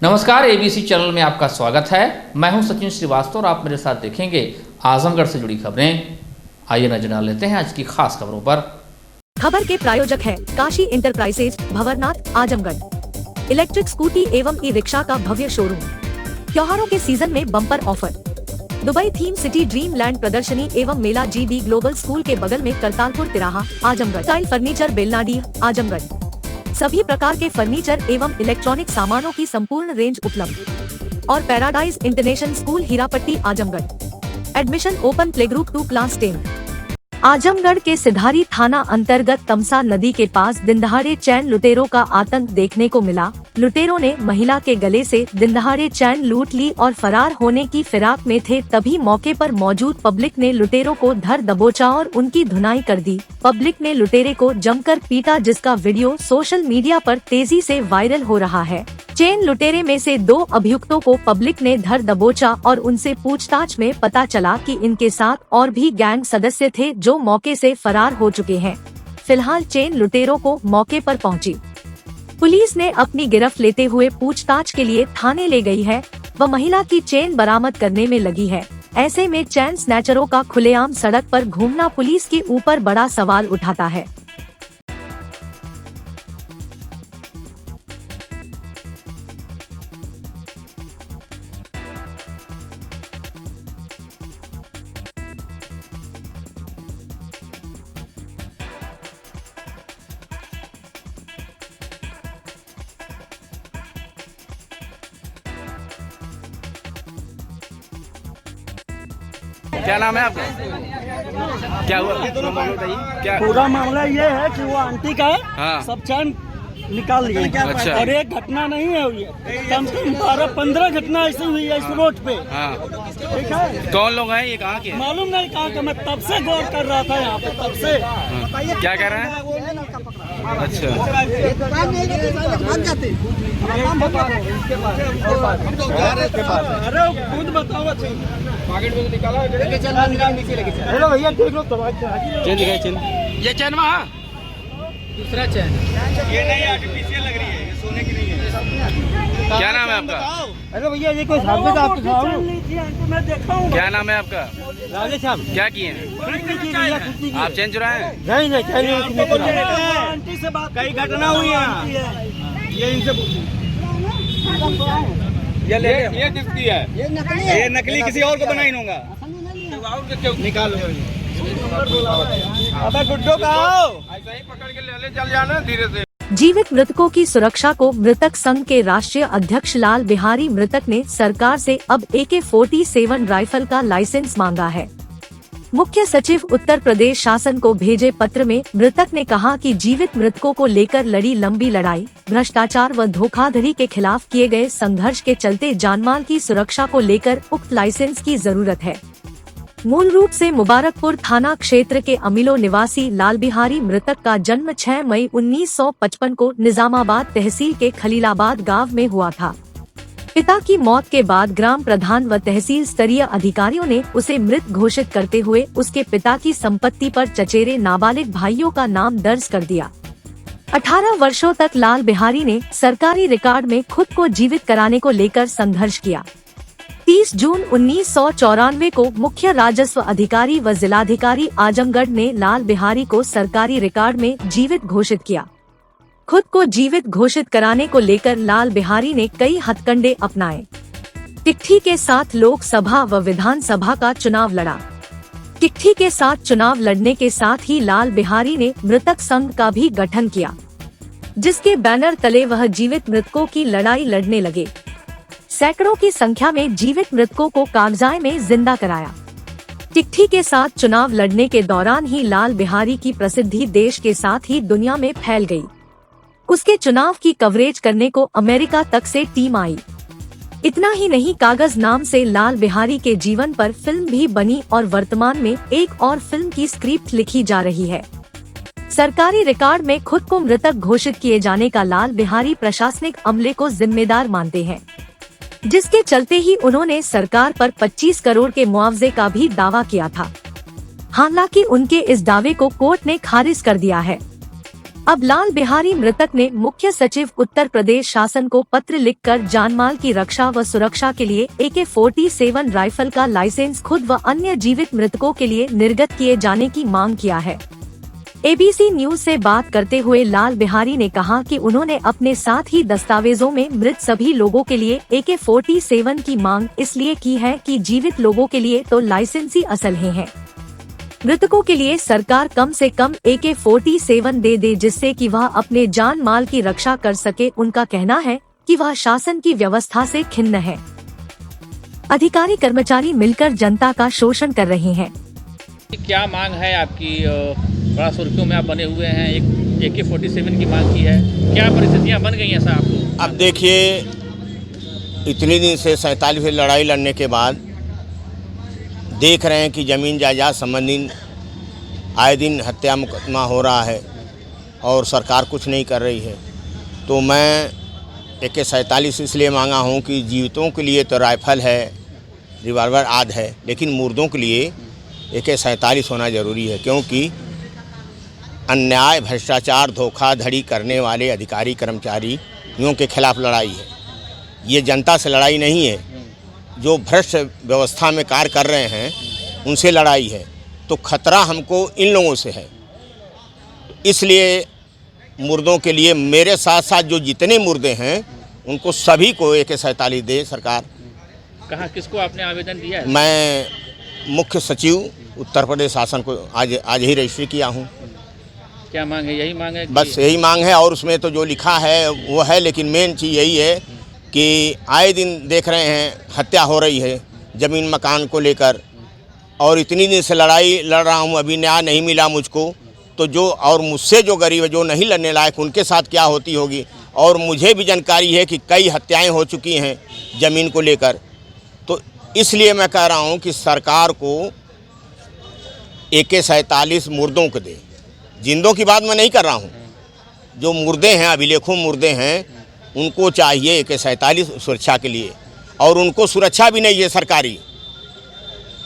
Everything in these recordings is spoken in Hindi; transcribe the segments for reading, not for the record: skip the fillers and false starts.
नमस्कार, एबीसी चैनल में आपका स्वागत है। मैं हूं सचिन श्रीवास्तव और आप मेरे साथ देखेंगे आजमगढ़ से जुड़ी खबरें। आइए नजर डाल लेते हैं आज की खास खबरों पर। खबर के प्रायोजक है Kashi enterprises, Bhanwarnath, Azamgarh. Electric scooty एवं ई रिक्शा का भव्य शोरूम। त्योहारों के सीजन में bumper offer. Dubai theme city dream land प्रदर्शनी एवं मेला GB ग्लोबल स्कूल के बगल में करतारपुर तिराहा, आजमगढ़। Tile furniture Belnadih, Azamgarh. सभी प्रकार के फर्नीचर एवं इलेक्ट्रॉनिक सामानों की संपूर्ण रेंज उपलब्ध। और paradise international school Hirapatti, Azamgarh. Admission open play group 2 class 10। Azamgarh के सिधारी थाना अंतर्गत तमसा नदी के पास दिनदहाड़े चैन लुटेरों का आतंक देखने को मिला। लुटेरों ने महिला के गले से दिनदहाड़े चैन लूट ली और फरार होने की फिराक में थे। तभी मौके पर मौजूद पब्लिक ने लुटेरों को धर दबोचा और उनकी धुनाई कर दी। पब्लिक ने लुटेरे को जमकर पीटा, जिसका वीडियो सोशल मीडिया पर तेजी से वायरल हो रहा है। चेन लुटेरे में से 2 अभियुक्तों को पब्लिक ने धर दबोचा और उनसे पूछताछ में पता चला कि इनके साथ और भी गैंग सदस्य थे जो मौके से फरार हो चुके हैं। फिलहाल चेन लुटेरों को मौके पर पहुंची पुलिस ने अपनी गिरफ्त लेते हुए पूछताछ के लिए थाने ले गई है। वह महिला की चेन बरामद करने में लगी है। ऐसे में चैन स्नैचरों का खुलेआम सड़क पर घूमना पुलिस के ऊपर बड़ा सवाल उठाता है। क्या नाम है आपका? क्या हुआ? क्या पूरा मामला ये है कि वो आंटी का सब चैन निकाल लिया। अच्छा। और एक घटना नहीं है हुई, कम से कम 12-15 घटना ऐसी हुई है इस रोड पे। ठीक है। कौन लोग हैं? ये कहाँ के हैं? मालूम नहीं कहाँ का। मैं तब से गौर कर रहा था यहाँ पे, तब से। क्या कह रहे हैं? अच्छा। अरे खुद बताओ। हेलो भैया, देख लो तो चेन दिखाई, चेन। ये चेन वहाँ दूसरा चैन। ये नहीं, आर्टिफिशियल लग रही है, ये सोने की नहीं है। क्या नाम है आपका? अरे भैया, ये कोई साबित आप दिखाओ। मैं देखा हूँ। क्या नाम है आपका? राजेश साहब। क्या किए हैं आप? चेन चुराए हैं? नहीं आंटी से बात, कई घटना हुई है। ये इनसे ये किसकी है? ये नकली किसी और को बना ही होगा। निकालो। अबे गुड्डो का आओ। ऐसा ही पकड़ के ले चल जाना धीरे से। जीवित मृतकों की सुरक्षा को मृतक संघ के राष्ट्रीय अध्यक्ष लाल बिहारी मृतक ने सरकार से अब AK-47 राइफल का लाइसेंस मांगा है। मुख्य सचिव उत्तर प्रदेश शासन को भेजे पत्र में मृतक ने कहा कि जीवित मृतकों को लेकर लड़ी लंबी लड़ाई, भ्रष्टाचार व धोखाधड़ी के खिलाफ किए गए संघर्ष के चलते जानमाल की सुरक्षा को लेकर उक्त लाइसेंस की जरूरत है। मूल रूप से मुबारकपुर थाना क्षेत्र के अमिलो निवासी लाल बिहारी मृतक का जन्म 6 मई 1955 को निजामाबाद तहसील के खलीलाबाद गांव में हुआ था। पिता की मौत के बाद ग्राम प्रधान व तहसील स्तरीय अधिकारियों ने उसे मृत घोषित करते हुए उसके पिता की संपत्ति पर चचेरे नाबालिग भाइयों का नाम दर्ज कर दिया। 18 वर्षों तक लाल बिहारी ने सरकारी रिकॉर्ड में खुद को जीवित कराने को लेकर संघर्ष किया। 30 जून 1994 को मुख्य राजस्व अधिकारी व जिलाधिकारी आजमगढ़ ने लाल बिहारी को सरकारी रिकॉर्ड में जीवित घोषित किया। खुद को जीवित घोषित कराने को लेकर लाल बिहारी ने कई हथकंडे अपनाए। चिट्ठी के साथ लोकसभा व विधानसभा का चुनाव लड़ा। चिट्ठी के साथ चुनाव लड़ने के साथ ही लाल बिहारी ने मृतक संघ का भी गठन किया, जिसके बैनर तले वह जीवित मृतकों की लड़ाई लड़ने लगे। सैकड़ों की संख्या में जीवित मृतकों को कागजाय में जिंदा कराया। चिट्ठी के साथ चुनाव लड़ने के दौरान ही लाल बिहारी की प्रसिद्धि देश के साथ ही दुनिया में फैल गई। उसके चुनाव की कवरेज करने को अमेरिका तक से टीम आई। इतना ही नहीं, कागज नाम से लाल बिहारी के जीवन पर फिल्म भी बनी और वर्तमान में एक और फिल्म की स्क्रिप्ट लिखी जा रही है। सरकारी रिकॉर्ड में खुद को मृतक घोषित किए जाने का लाल बिहारी प्रशासनिक अमले को जिम्मेदार मानते हैं, जिसके चलते ही उन्होंने सरकार पर 25 करोड़ के मुआवजे का भी दावा किया था। हालांकि उनके इस दावे को कोर्ट ने खारिज कर दिया है। अब लाल बिहारी मृतक ने मुख्य सचिव उत्तर प्रदेश शासन को पत्र लिखकर जानमाल की रक्षा व सुरक्षा के लिए AK-47 राइफल का लाइसेंस खुद व अन्य जीवित मृतकों के लिए निर्गत किए जाने की मांग किया है। ABC न्यूज से बात करते हुए लाल बिहारी ने कहा कि उन्होंने अपने साथ ही दस्तावेजों में मृत सभी लोगों के लिए AK-47 की मांग इसलिए की है कि जीवित लोगों के लिए तो लाइसेंस ही असल है। मृतकों के लिए सरकार कम से कम AK-47 दे जिससे कि वह अपने जान माल की रक्षा कर सके। उनका कहना है कि वह शासन की व्यवस्था से खिन्न है। अधिकारी कर्मचारी मिलकर जनता का शोषण कर रहे हैं। क्या मांग है आपकी? बड़ा सुर्खियों में आप बने हुए हैं, एक AK-47 की मांग की है, क्या परिस्थितियां बन गई हैं ऐसा आपको? अब देखिए, इतने दिन से 47 से लड़ाई लड़ने के बाद देख रहे हैं कि ज़मीन जायदाद संबंधी आए दिन हत्या मुकदमा हो रहा है और सरकार कुछ नहीं कर रही है। तो मैं AK-47 इसलिए मांगा हूं कि जीवितों के लिए तो राइफल है, रिवॉल्वर आदि है, लेकिन मुर्दों के लिए AK-47 होना ज़रूरी है, क्योंकि अन्याय, भ्रष्टाचार, धोखाधड़ी करने वाले अधिकारी कर्मचारियों के खिलाफ लड़ाई है। ये जनता से लड़ाई नहीं है। जो भ्रष्ट व्यवस्था में कार्य कर रहे हैं उनसे लड़ाई है। तो खतरा हमको इन लोगों से है। इसलिए मुर्दों के लिए मेरे साथ साथ जो जितने मुर्दे हैं उनको सभी को AK-47 दे सरकार। कहाँ, किसको आपने आवेदन दिया है? मैं मुख्य सचिव उत्तर प्रदेश शासन को आज ही रजिस्ट्री किया हूँ। क्या मांग है? यही मांग है? बस यही मांग है, और उसमें तो जो लिखा है वो है, लेकिन मेन चीज़ यही है कि आए दिन देख रहे हैं हत्या हो रही है ज़मीन मकान को लेकर, और इतनी दिन से लड़ाई लड़ रहा हूँ, अभी न्याय नहीं मिला मुझको। तो जो और मुझसे जो गरीब है, जो नहीं लड़ने लायक, उनके साथ क्या होती होगी। और मुझे भी जानकारी है कि कई हत्याएं हो चुकी हैं ज़मीन को लेकर। तो इसलिए मैं कह रहा हूँ कि सरकार को AK-47 मुर्दों को दे। जिंदों की बात मैं नहीं कर रहा हूँ, जो मुर्दे हैं, अभिलेखों मुर्दे हैं, उनको चाहिए AK-47 सुरक्षा के लिए। और उनको सुरक्षा भी नहीं है सरकारी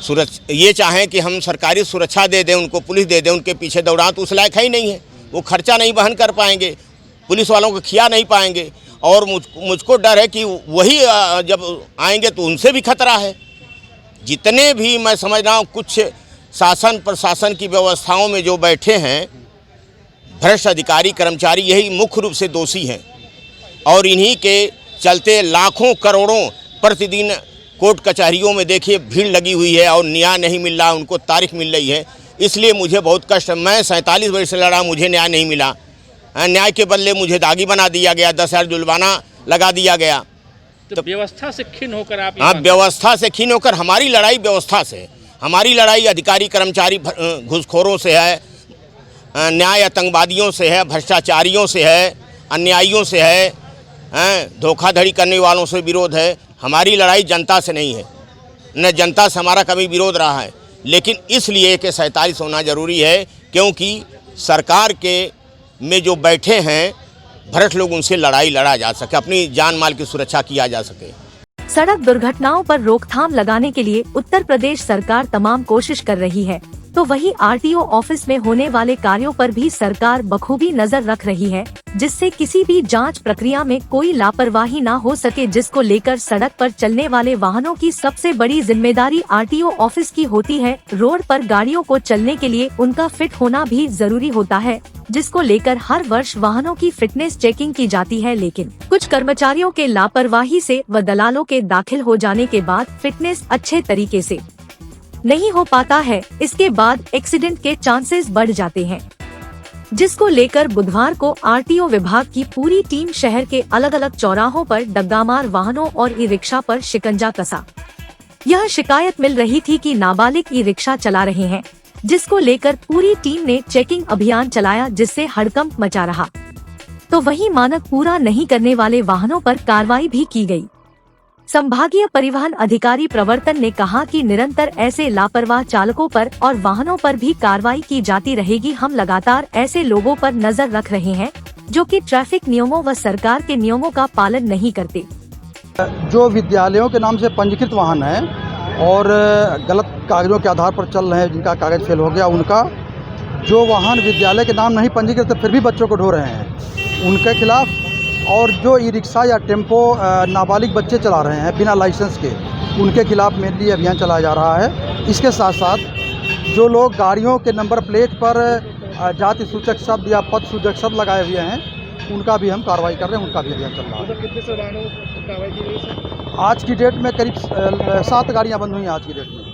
सुरक्षा। ये चाहें कि हम सरकारी सुरक्षा दे दें, उनको पुलिस दे दें, उनके पीछे दौड़ा, तो उस लायक है ही नहीं है। वो खर्चा नहीं वहन कर पाएंगे, पुलिस वालों को खिया नहीं पाएंगे। और मुझको डर है कि वही जब आएंगे तो उनसे भी खतरा है। जितने भी मैं समझ रहा हूँ कुछ शासन प्रशासन की व्यवस्थाओं में जो बैठे हैं भ्रष्ट अधिकारी कर्मचारी, यही मुख्य रूप से दोषी हैं। और इन्हीं के चलते लाखों करोड़ों प्रतिदिन कोर्ट कचहरियों में देखिए भीड़ लगी हुई है और न्याय नहीं मिल रहा, उनको तारीख मिल रही है। इसलिए मुझे बहुत कष्ट है। मैं 47 वर्ष से लड़ा, मुझे न्याय नहीं मिला। न्याय के बदले मुझे दागी बना दिया गया, 10,000 जुर्माना लगा दिया गया। तो व्यवस्था से खिन्न होकर आप? हाँ, व्यवस्था से खिन्न होकर। हमारी लड़ाई व्यवस्था से, हमारी लड़ाई अधिकारी कर्मचारी घूसखोरों से है, न्याय आतंकवादियों से है, भ्रष्टाचारियों से है, अन्यायियों से है, धोखाधड़ी करने वालों से विरोध है। हमारी लड़ाई जनता से नहीं है, न जनता से हमारा कभी विरोध रहा है। लेकिन इसलिए AK-47 होना ज़रूरी है, क्योंकि सरकार के में जो बैठे हैं भ्रष्ट लोग, उनसे लड़ाई लड़ा जा सके, अपनी जान माल की सुरक्षा किया जा सके। सड़क दुर्घटनाओं पर रोकथाम लगाने के लिए उत्तर प्रदेश सरकार तमाम कोशिश कर रही है, तो वही RTO ऑफिस में होने वाले कार्यों पर भी सरकार बखूबी नजर रख रही है, जिससे किसी भी जांच प्रक्रिया में कोई लापरवाही ना हो सके, जिसको लेकर सड़क पर चलने वाले वाहनों की सबसे बड़ी जिम्मेदारी RTO ऑफिस की होती है। रोड पर गाड़ियों को चलने के लिए उनका फिट होना भी जरूरी होता है, जिसको लेकर हर वर्ष वाहनों की फिटनेस चेकिंग की जाती है। लेकिन कुछ कर्मचारियों के लापरवाही से व दलालों के दाखिल हो जाने के बाद फिटनेस अच्छे तरीके से नहीं हो पाता है। इसके बाद एक्सीडेंट के चांसेस बढ़ जाते हैं, जिसको लेकर बुधवार को RTO विभाग की पूरी टीम शहर के अलग अलग चौराहों पर डग्गामार वाहनों और ई-रिक्शा पर शिकंजा कसा। यह शिकायत मिल रही थी कि नाबालिग ई-रिक्शा चला रहे हैं, जिसको लेकर पूरी टीम ने चेकिंग अभियान चलाया, जिससे हड़कंप मचा रहा। तो वहीं मानक पूरा नहीं करने वाले वाहनों पर कार्रवाई भी की गई। संभागीय परिवहन अधिकारी प्रवर्तन ने कहा कि निरंतर ऐसे लापरवाह चालकों पर और वाहनों पर भी कार्रवाई की जाती रहेगी। हम लगातार ऐसे लोगों पर नजर रख रहे हैं जो कि ट्रैफिक नियमों व सरकार के नियमों का पालन नहीं करते। जो विद्यालयों के नाम से पंजीकृत वाहन हैं और गलत कागजों के आधार पर चल रहे हैं, जिनका कागज फेल हो गया, उनका जो वाहन विद्यालय के नाम नहीं पंजीकृत फिर भी बच्चों को ढो रहे हैं उनके खिलाफ़, और जो ई रिक्शा या टेम्पो नाबालिग बच्चे चला रहे हैं बिना लाइसेंस के, उनके खिलाफ़ मेनली अभियान चलाया जा रहा है। इसके साथ साथ जो लोग गाड़ियों के नंबर प्लेट पर जाति सूचक शब्द या पद सूचक शब्द लगाए हुए हैं, उनका भी हम कार्रवाई कर रहे हैं, उनका भी अभियान चल रहा है। कितने से वाहनों पर कार्रवाई की गई सर? आज की डेट में करीब 7 गाड़ियाँ बंद हुई हैं आज की डेट में।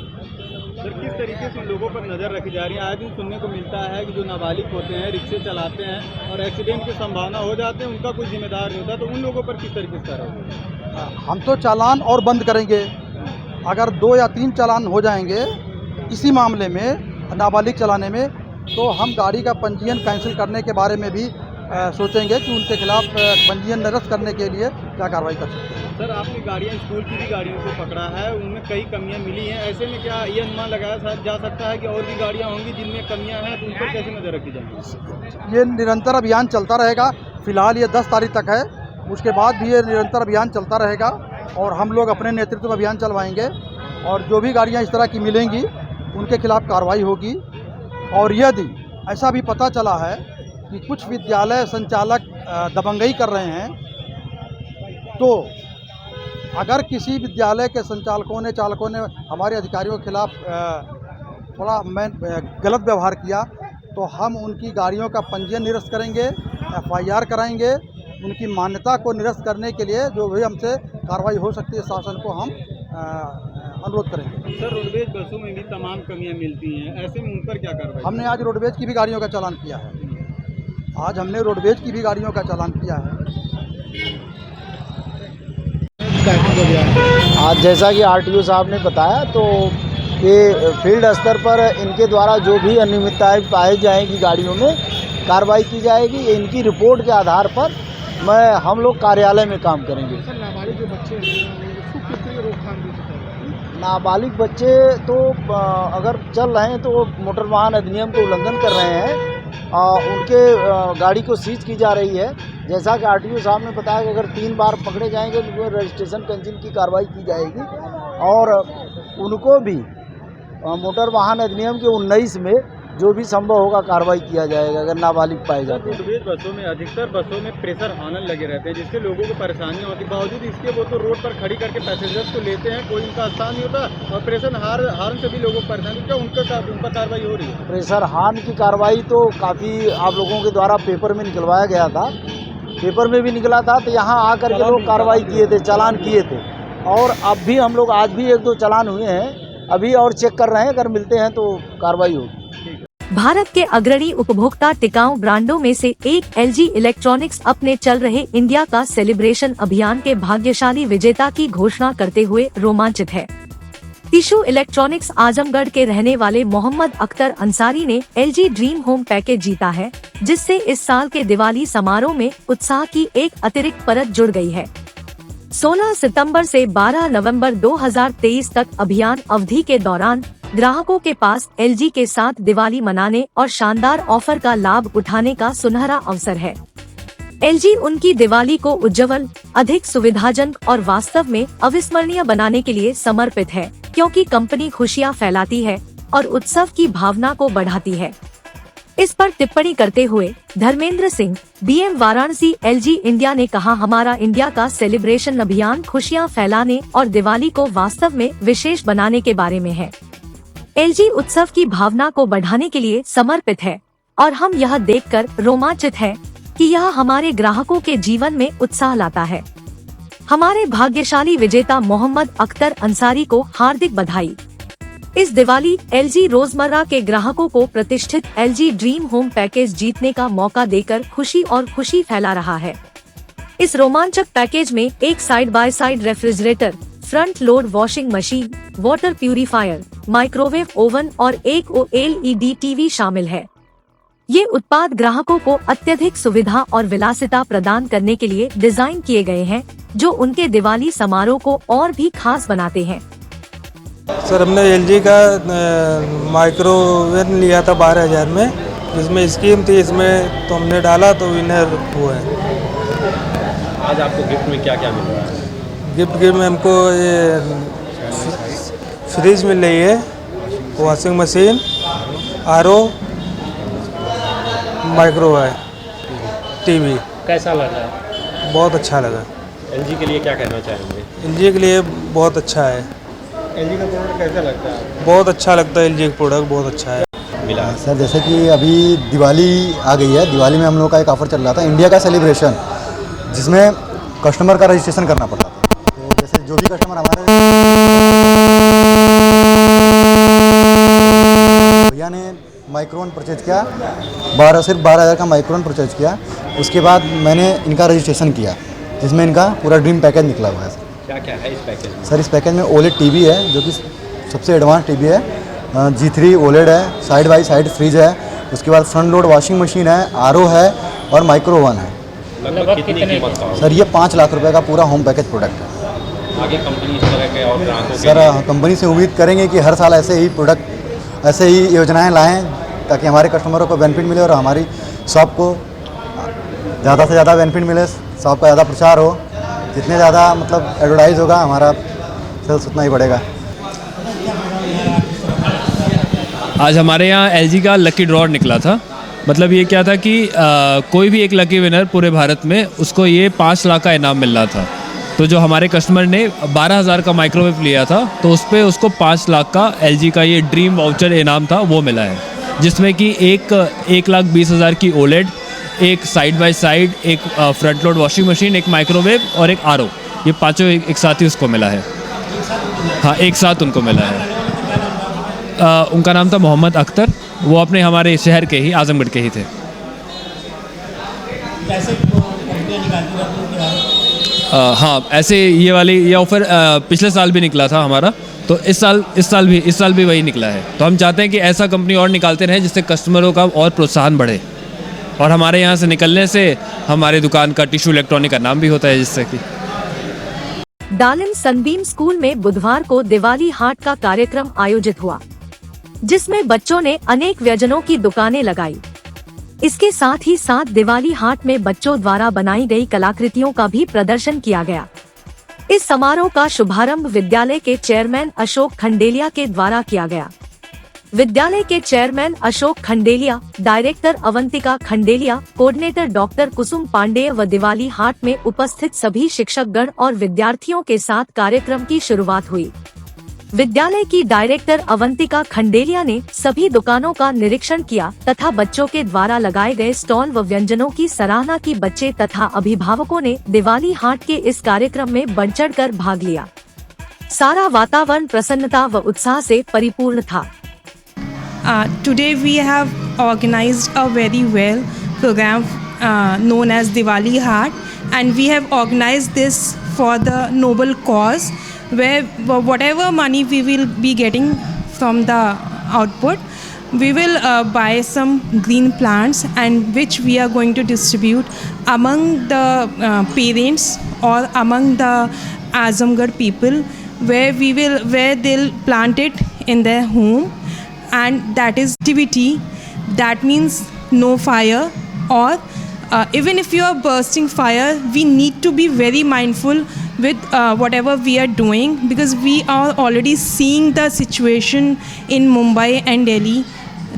सर, किस तरीके से लोगों पर नज़र रखी जा रही है? आज भी सुनने को मिलता है कि जो नाबालिग होते हैं, रिक्शे चलाते हैं और एक्सीडेंट की संभावना हो जाते हैं, उनका कोई जिम्मेदार नहीं होता, तो उन लोगों पर किस तरीके से कार्रवाई? हम तो चालान और बंद करेंगे। अगर 2 या 3 चालान हो जाएंगे इसी मामले में नाबालिग चलाने में, तो हम गाड़ी का पंजीयन कैंसिल करने के बारे में भी सोचेंगे कि उनके खिलाफ पंजीयन निरस्त करने के लिए क्या कार्रवाई कर सकते हैं। सर, आपने गाड़ियाँ स्कूल की भी गाड़ियों को पकड़ा है, उनमें कई कमियां मिली हैं, ऐसे में क्या ये अनुमान लगाया जा सकता है कि और भी गाड़ियाँ होंगी जिनमें कमियां हैं, तो उन पर कैसे नज़र रखी जाएगी? ये निरंतर अभियान चलता रहेगा। फ़िलहाल ये 10 तारीख तक है, उसके बाद भी ये निरंतर अभियान चलता रहेगा और हम लोग अपने नेतृत्व में अभियान चलवाएंगे और जो भी गाड़ियाँ इस तरह की मिलेंगी उनके खिलाफ़ कार्रवाई होगी। और यदि ऐसा भी पता चला है कि कुछ विद्यालय संचालक दबंगई कर रहे हैं, तो अगर किसी विद्यालय के चालकों ने हमारे अधिकारियों के खिलाफ थोड़ा गलत व्यवहार किया, तो हम उनकी गाड़ियों का पंजीयन निरस्त करेंगे, FIR कराएंगे। उनकी मान्यता को निरस्त करने के लिए जो भी हमसे कार्रवाई हो सकती है, शासन को हम अनुरोध करेंगे। सर, रोडवेज बसों में भी तमाम कमियां मिलती हैं, ऐसे में उन पर क्या कार्रवाई? हमने आज रोडवेज की भी गाड़ियों का चालान किया है। आज हमने रोडवेज की भी गाड़ियों का चालान किया है। आज जैसा कि RTO साहब ने बताया, तो ये फील्ड स्तर पर इनके द्वारा जो भी अनियमितताएं पाई जाएंगी गाड़ियों में कार्रवाई की जाएगी। इनकी रिपोर्ट के आधार पर हम लोग कार्यालय में काम करेंगे। सर, नाबालिग जो बच्चे हैं उसको कितनी रोकथाम दी जाती है? नाबालिग बच्चे तो अगर चल रहे हैं तो वो मोटर वाहन अधिनियम को उल्लंघन कर रहे हैं, उनके गाड़ी को सीज की जा रही है। जैसा कि RTO साहब ने बताया कि अगर 3 बार पकड़े जाएंगे तो रजिस्ट्रेशन कैंसिल की कार्रवाई की जाएगी और उनको भी मोटर वाहन अधिनियम के 19 में जो भी संभव होगा कार्रवाई किया जाएगा अगर नाबालिग पाए जाते हैं। रोडवेज बसों में अधिकतर बसों में प्रेशर हॉर्न लगे रहते हैं, जिससे लोगों को परेशानी होती है। बावजूद इसके वो तो रोड पर खड़ी करके पैसेंजर्स को लेते हैं, कोई उनका स्थान नहीं होता और प्रेशर हॉर्न से भी लोगों को परेशानी। क्या उन पर कार्रवाई हो रही है? प्रेशर हॉर्न की कार्रवाई तो काफ़ी आप लोगों के द्वारा पेपर में निकलवाया गया था, पेपर में भी निकला था, तो यहाँ आकर के लोग कार्रवाई किए थे, चालान किए थे। और अब भी हम लोग आज भी 1-2 चालान हुए हैं, अभी और चेक कर रहे हैं, अगर मिलते हैं तो कार्रवाई होगी। भारत के अग्रणी उपभोक्ता टिकाऊ ब्रांडों में से एक LG इलेक्ट्रॉनिक्स अपने चल रहे इंडिया का सेलिब्रेशन अभियान के भाग्यशाली विजेता की घोषणा करते हुए रोमांचित है। टिशू इलेक्ट्रॉनिक्स आजमगढ़ के रहने वाले मोहम्मद अख्तर अंसारी ने LG ड्रीम होम पैकेज जीता है, जिससे इस साल के दिवाली समारोह में उत्साह की एक अतिरिक्त परत जुड़ गई है। 16 सितंबर से 12 नवंबर 2023 तक अभियान अवधि के दौरान ग्राहकों के पास LG के साथ दिवाली मनाने और शानदार ऑफर का लाभ उठाने का सुनहरा अवसर है। LG उनकी दिवाली को उज्जवल, अधिक सुविधाजनक और वास्तव में अविस्मरणीय बनाने के लिए समर्पित है, क्योंकि कंपनी खुशियां फैलाती है और उत्सव की भावना को बढ़ाती है। इस पर टिप्पणी करते हुए Dharmendra Singh, BM Varanasi LG India ने कहा, हमारा इंडिया का सेलिब्रेशन अभियान खुशियां फैलाने और दिवाली को वास्तव में विशेष बनाने के बारे में है। LG उत्सव की भावना को बढ़ाने के लिए समर्पित है और हम यह देखकर रोमांचित हैं कि यह हमारे ग्राहकों के जीवन में उत्साह लाता है। हमारे भाग्यशाली विजेता मोहम्मद अख्तर अंसारी को हार्दिक बधाई। इस दिवाली LG रोजमर्रा के ग्राहकों को प्रतिष्ठित LG ड्रीम होम पैकेज जीतने का मौका देकर खुशी फैला रहा है। इस रोमांचक पैकेज में एक side by side refrigerator, front load washing machine, water purifier, microwave oven और एक OLED टीवी शामिल है। ये उत्पाद ग्राहकों को अत्यधिक सुविधा और विलासिता प्रदान करने के लिए डिजाइन किए गए हैं, जो उनके दिवाली समारोह को और भी खास बनाते हैं। सर, हमने LG का माइक्रोवेव लिया था 12,000 में, जिसमें स्कीम थी, इसमें तो हमने डाला तो विनर हुआ है। आज आपको गिफ्ट में क्या क्या मिल रहा है? गिफ्ट में हमको ये फ्रिज मिल रही है, वॉशिंग मशीन, RO माइक्रो है, टीवी। कैसा लगा? बहुत अच्छा लगा। एलजी के लिए क्या कहना चाहेंगे? एलजी के लिए बहुत अच्छा है। एलजी का प्रोडक्ट कैसा लगता है आपको? बहुत अच्छा लगता है, एलजी का प्रोडक्ट बहुत अच्छा है। मिला सर, जैसे कि अभी दिवाली आ गई है, दिवाली में हम लोग का एक ऑफ़र चल रहा था, इंडिया का सेलिब्रेशन, जिसमें कस्टमर का रजिस्ट्रेशन करना पड़ता था। तो जैसे जो भी कस्टमर हमारे भैया ने माइक्रोन परचेज किया, सिर्फ 12,000 का माइक्रोन परचेज किया। उसके बाद मैंने इनका रजिस्ट्रेशन किया, जिसमें इनका पूरा ड्रीम पैकेज निकला हुआ है। क्या क्या है इस पैकेज में? सर, इस पैकेज में ओलेड टीवी है, जो कि सबसे एडवांस टीवी है। G3 ओलेड है, साइड बाई साइड फ्रिज है। उसके बाद फ्रंट लोड वॉशिंग मशीन है, RO है और माइक्रो ओवन है। लगभग कितनी कीमत का? सर, ये 5 लाख रुपए का पूरा होम पैकेज प्रोडक्ट है। आगे कंपनी इस तरह के और ग्राहकों सर, कंपनी से उम्मीद करेंगे कि हर साल ऐसे ही प्रोडक्ट, ऐसे ही योजनाएं लाएं, ताकि हमारे कस्टमरों को बेनिफिट मिले और हमारी शॉप को ज़्यादा से ज़्यादा बेनिफिट मिले, शॉप का ज़्यादा प्रचार हो। जितने ज़्यादा मतलब एडवर्टाइज होगा, हमारा सेल्स उतना ही बढ़ेगा। आज हमारे यहाँ एलजी का लकी ड्रॉ निकला था। मतलब ये क्या था कि कोई भी एक लकी विनर पूरे भारत में, उसको ये 5 लाख का इनाम मिल रहा था। तो जो हमारे कस्टमर ने 12,000 का माइक्रोवेव लिया था, तो उस पर उसको 5 लाख का एलजी का ये ड्रीम वाउचर इनाम था, वो मिला है। जिसमें कि 1,20,000 की ओलेड, एक साइड बाय साइड, एक फ्रंट लोड वॉशिंग मशीन, एक माइक्रोवेव और एक RO, ये पाँचों एक साथ ही उसको मिला है। हाँ, एक साथ उनको मिला है। उनका नाम था मोहम्मद अख्तर, वो अपने हमारे शहर के ही, आजमगढ़ के ही थे। हाँ, ऐसे ये ऑफ़र पिछले साल भी निकला था हमारा, तो इस साल भी वही निकला है। तो हम चाहते हैं कि ऐसा कंपनी और निकालते रहें, जिससे कस्टमरों का और प्रोत्साहन बढ़े। और हमारे यहाँ से निकलने से हमारी दुकान का टिश्यू इलेक्ट्रॉनिक का नाम भी होता है, जिससे कि। डालिम सनबीम स्कूल में बुधवार को दिवाली हाट का कार्यक्रम आयोजित हुआ, जिसमें बच्चों ने अनेक व्यंजनों की दुकानें लगाई। इसके साथ ही साथ दिवाली हाट में बच्चों द्वारा बनाई गई कलाकृतियों का भी प्रदर्शन किया गया। इस समारोह का शुभारंभ विद्यालय के चेयरमैन अशोक खंडेलिया के द्वारा किया गया। विद्यालय के chairman Ashok Khandelia, director Avantika Khandelia, coordinator doctor Kusum Pandey व दिवाली हाट में उपस्थित सभी शिक्षकगण और विद्यार्थियों के साथ कार्यक्रम की शुरुआत हुई। विद्यालय की डायरेक्टर अवंतिका खंडेलिया ने सभी दुकानों का निरीक्षण किया तथा बच्चों के द्वारा लगाए गए स्टॉल व व्यंजनों की सराहना की। बच्चे तथा अभिभावकों ने दिवाली हाट के इस कार्यक्रम में बढ़ चढ़कर भाग लिया। सारा वातावरण प्रसन्नता व उत्साह से परिपूर्ण था। Today we have organized a very well program known as Diwali Haat, and we have organized this for the noble cause, where whatever money we will be getting from the output, we will buy some green plants, and which we are going to distribute among the parents or among the Azamgarh people, where they'll plant it in their home. And that is activity, that means no fire, or even if you are bursting fire, we need to be very mindful with whatever we are doing, because we are already seeing the situation in Mumbai and Delhi.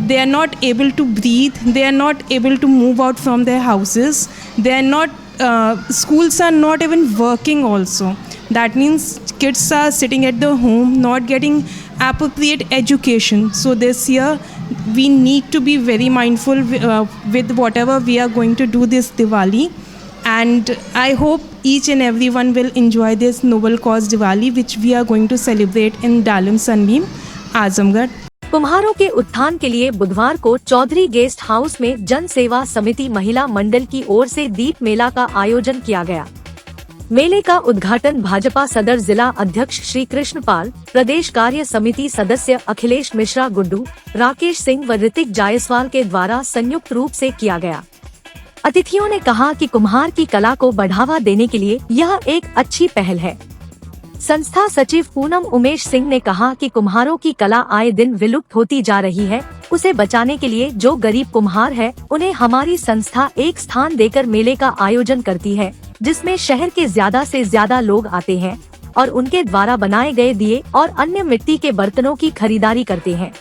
They are not able to breathe, they are not able to move out from their houses, they are not schools are not even working also. That means kids are sitting at the home, not getting appropriate education. So this year we need to be very mindful with whatever we are going to do this Diwali, and I hope each and everyone will enjoy this noble cause Diwali, which we are going to celebrate in Dalim Sunbeam, Azamgarh. कुम्हारों के उत्थान के लिए बुधवार को चौधरी गेस्ट हाउस में जन सेवा समिति महिला मंडल की ओर से दीप मेला का आयोजन किया गया। मेले का उद्घाटन भाजपा सदर जिला अध्यक्ष श्री कृष्णपाल, प्रदेश कार्य समिति सदस्य अखिलेश मिश्रा गुड्डू, राकेश सिंह व ऋतिक जायसवाल के द्वारा संयुक्त रूप से किया गया। अतिथियों ने कहा कि कुम्हार की कला को बढ़ावा देने के लिए यह एक अच्छी पहल है। संस्था सचिव पूनम उमेश सिंह ने कहा कि कुम्हारों की कला आए दिन विलुप्त होती जा रही है, उसे बचाने के लिए जो गरीब कुम्हार है, उन्हें हमारी संस्था एक स्थान देकर मेले का आयोजन करती है, जिसमें शहर के ज्यादा से ज्यादा लोग आते हैं और उनके द्वारा बनाए गए दिए और अन्य मिट्टी के बर्तनों की खरीदारी करते हैं।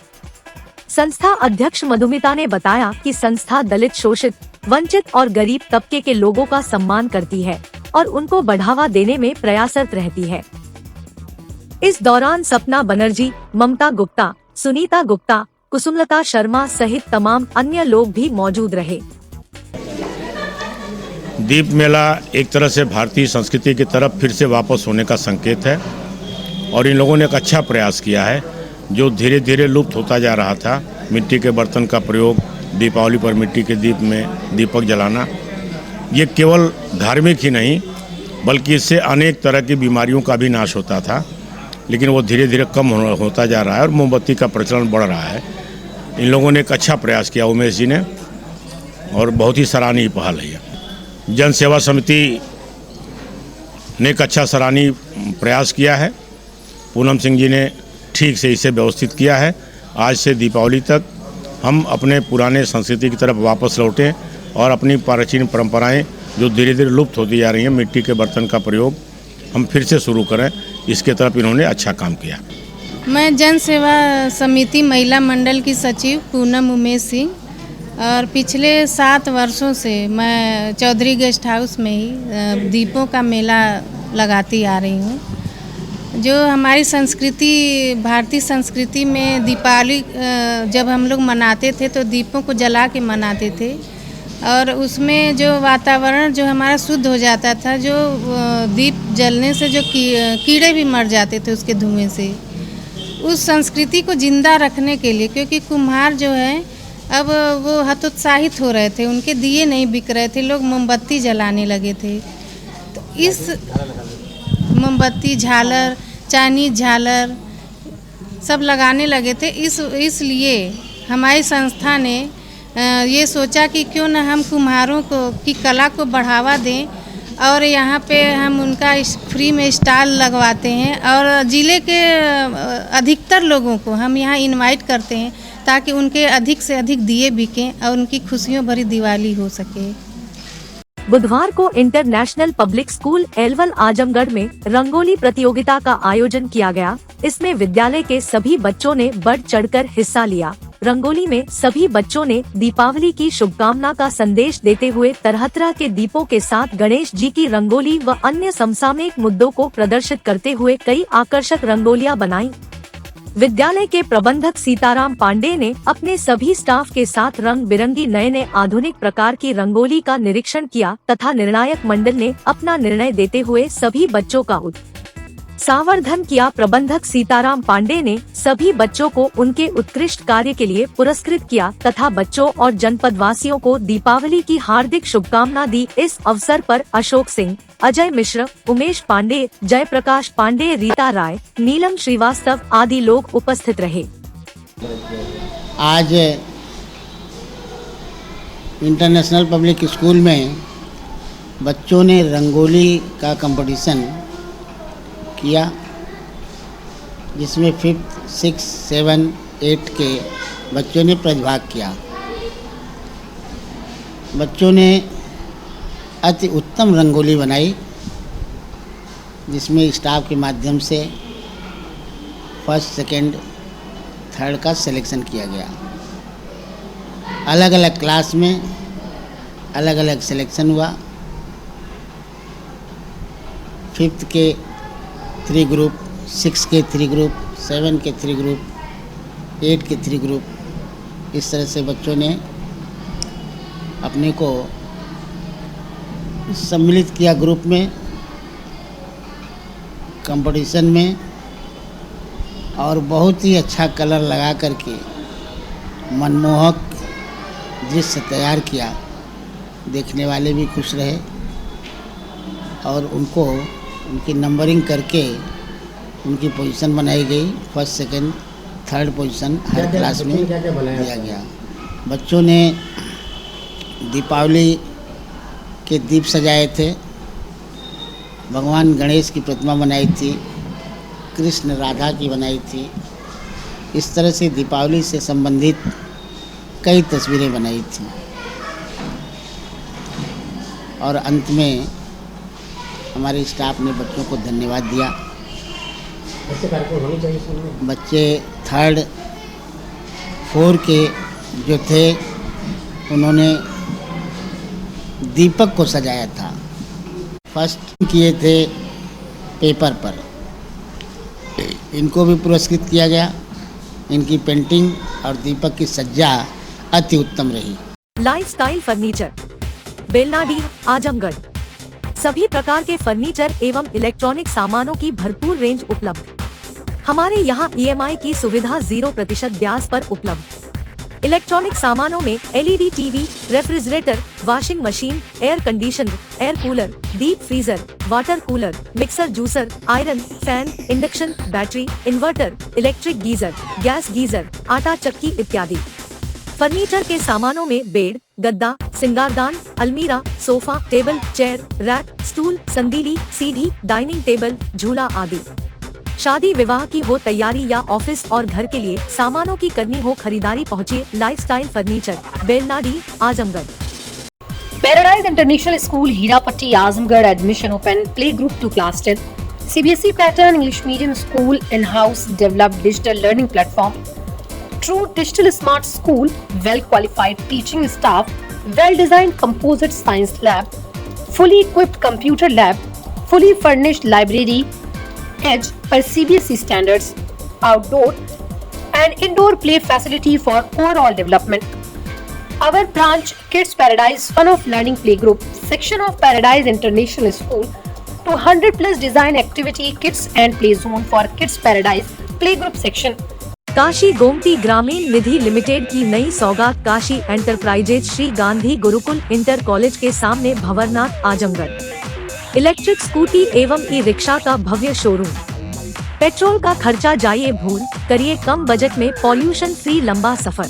संस्था अध्यक्ष मधुमिता ने बताया कि संस्था दलित, शोषित, वंचित और गरीब तबके के लोगों का सम्मान करती है और उनको बढ़ावा देने में प्रयासरत रहती है। इस दौरान सपना बनर्जी, ममता गुप्ता, सुनीता गुप्ता, कुसुमलता शर्मा सहित तमाम अन्य लोग भी मौजूद रहे। दीप मेला एक तरह से भारतीय संस्कृति की तरफ फिर से वापस होने का संकेत है और इन लोगों ने एक अच्छा प्रयास किया है जो धीरे धीरे लुप्त होता जा रहा था। मिट्टी के बर्तन का प्रयोग, दीपावली पर मिट्टी के दीप में दीपक जलाना, ये केवल धार्मिक ही नहीं बल्कि इससे अनेक तरह की बीमारियों का भी नाश होता था, लेकिन वो धीरे धीरे कम होता जा रहा है और मोमबत्ती का प्रचलन बढ़ रहा है। इन लोगों ने एक अच्छा प्रयास किया उमेश जी ने और बहुत ही सराहनीय पहल है। जन सेवा समिति ने एक अच्छा सराहनीय प्रयास किया है। पूनम सिंह जी ने ठीक से इसे व्यवस्थित किया है। आज से दीपावली तक हम अपने पुराने संस्कृति की तरफ वापस लौटें और अपनी प्राचीन परंपराएं जो धीरे धीरे लुप्त होती जा रही हैं, मिट्टी के बर्तन का प्रयोग हम फिर से शुरू करें, इसके तरफ इन्होंने अच्छा काम किया। मैं जन सेवा समिति महिला मंडल की सचिव पूनम उमेश सिंह और पिछले 7 वर्षों से मैं चौधरी गेस्ट हाउस में ही दीपों का मेला लगाती आ रही हूँ। जो हमारी संस्कृति, भारतीय संस्कृति में दीपावली जब हम लोग मनाते थे तो दीपों को जला के मनाते थे और उसमें जो वातावरण जो हमारा शुद्ध हो जाता था, जो दीप जलने से जो कीड़े भी मर जाते थे उसके धुएं से। उस संस्कृति को जिंदा रखने के लिए, क्योंकि कुम्हार जो है अब वो हतोत्साहित हो रहे थे, उनके दिए नहीं बिक रहे थे, लोग मोमबत्ती जलाने लगे थे। तो इस मोमबत्ती, झालर, चाइनीज झालर सब लगाने लगे थे। इसलिए हमारी संस्था ने ये सोचा कि क्यों न हम कुम्हारों की कला को बढ़ावा दें और यहाँ पे हम उनका फ्री में स्टॉल लगवाते हैं और ज़िले के अधिकतर लोगों को हम यहाँ इनवाइट करते हैं ताकि उनके अधिक से अधिक दिए बिकें और उनकी खुशियों भरी दिवाली हो सके। बुधवार को international public school Alwal Azamgarh में रंगोली प्रतियोगिता का आयोजन किया गया। इसमें विद्यालय के सभी बच्चों ने बढ़ चढ़कर हिस्सा लिया। रंगोली में सभी बच्चों ने दीपावली की शुभकामना का संदेश देते हुए तरह तरह के दीपों के साथ गणेश जी की रंगोली व अन्य समसामयिक मुद्दों को प्रदर्शित करते हुए कई आकर्षक रंगोलियां बनाई। विद्यालय के प्रबंधक सीताराम पांडे ने अपने सभी स्टाफ के साथ रंग बिरंगी नए आधुनिक प्रकार की रंगोली का निरीक्षण किया तथा निर्णायक मंडल ने अपना निर्णय देते हुए सभी बच्चों का संवर्धन किया। प्रबंधक सीताराम पांडे ने सभी बच्चों को उनके उत्कृष्ट कार्य के लिए पुरस्कृत किया तथा बच्चों और जनपद वासियों को दीपावली की हार्दिक शुभकामना दी। इस अवसर पर अशोक सिंह, अजय मिश्र, उमेश पांडे, जयप्रकाश पांडे, रीता राय, नीलम श्रीवास्तव आदि लोग उपस्थित रहे। आज इंटरनेशनल पब्लिक स्कूल में बच्चों ने रंगोली का कंपटीशन किया जिसमें 5th, 6th, 7th, 8th के बच्चों ने प्रतिभाग किया। बच्चों ने अति उत्तम रंगोली बनाई जिसमें स्टाफ के माध्यम से 1st, 2nd, 3rd का सिलेक्शन किया गया। अलग अलग क्लास में अलग अलग सिलेक्शन हुआ। 5th के 3 ग्रुप, 6 के 3 ग्रुप, 7 के 3 ग्रुप, 8 के 3 ग्रुप, इस तरह से बच्चों ने अपने को सम्मिलित किया ग्रुप में, कंपटीशन में, और बहुत ही अच्छा कलर लगा करके मनमोहक दृश्य तैयार किया। देखने वाले भी खुश रहे और उनको उनकी नंबरिंग करके उनकी पोजीशन बनाई गई। 1st, 2nd, 3rd पोजीशन हर क्लास में दिया गया। बच्चों ने दीपावली के दीप सजाए थे, भगवान गणेश की प्रतिमा बनाई थी, कृष्ण राधा की बनाई थी। इस तरह से दीपावली से संबंधित कई तस्वीरें बनाई थी और अंत में हमारे स्टाफ ने बच्चों को धन्यवाद दिया। बच्चे 3rd 4 के जो थे उन्होंने दीपक को सजाया था। फर्स्ट किए थे पेपर पर, इनको भी पुरस्कृत किया गया। इनकी पेंटिंग और दीपक की सज्जा अति उत्तम रही। Lifestyle furniture, Belnadi, Azamgarh. सभी प्रकार के फर्नीचर एवं इलेक्ट्रॉनिक सामानों की भरपूर रेंज उपलब्ध। हमारे यहाँ EMI की सुविधा 0% ब्याज पर उपलब्ध। इलेक्ट्रॉनिक सामानों में LED TV, refrigerator, washing machine, air conditioner, air cooler, deep freezer, water cooler, mixer juicer, iron, fan, induction, battery, inverter, electric geyser, gas geyser, आटा चक्की इत्यादि। फर्नीचर के सामानों में बेड, गद्दा, सिंगारदान, अलमीरा, sofa, table, chair, rack, stool, संदीली, सीढ़ी, डाइनिंग टेबल, झूला आदि। शादी विवाह की हो तैयारी या ऑफिस और घर के लिए सामानों की करनी हो खरीदारी, पहुंचिए lifestyle furniture, Belnadi, Azamgarh. Paradise International School, Hirapatti, Azamgarh. Admission open. Play group to class 10. CBSE pattern English medium school. In-house developed digital learning platform. True digital smart school. Well qualified teaching staff. Well designed composite science lab. Fully equipped computer lab. Fully furnished library. Edge per CBSE standards. Outdoor and indoor play facility for overall development. Our branch Kids Paradise Fun of Learning Playgroup section of Paradise International School to 100+ design activity kids and play zone for Kids Paradise Playgroup section. Kashi Gomti ग्रामीण निधि लिमिटेड की नई सौगात Kashi enterprises Shri Gandhi Gurukul inter college के सामने भंवरनाथ, आजमगढ़। इलेक्ट्रिक स्कूटी एवं ई रिक्शा का भव्य शोरूम। पेट्रोल का खर्चा जाइए भूल, करिए कम बजट में पॉल्यूशन फ्री लंबा सफर।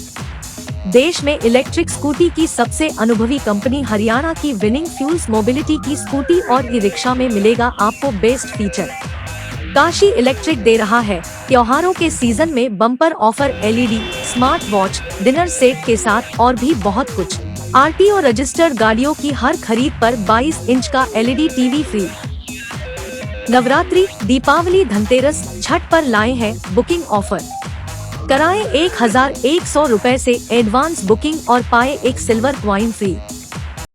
देश में इलेक्ट्रिक स्कूटी की सबसे अनुभवी कंपनी हरियाणा की विनिंग फ्यूल्स मोबिलिटी की स्कूटी और ई रिक्शा में मिलेगा आपको बेस्ट फीचर। काशी इलेक्ट्रिक दे रहा है त्योहारों के सीजन में bumper offer, LED, smart watch, dinner set के साथ और भी बहुत कुछ। RTO रजिस्टर्ड गाड़ियों की हर खरीद पर 22 इंच का LED टीवी फ्री। नवरात्रि, दीपावली, धनतेरस, छठ पर लाए हैं बुकिंग ऑफर। कराएं 1100 रुपए से एडवांस बुकिंग और पाए एक सिल्वर क्वाइन फ्री।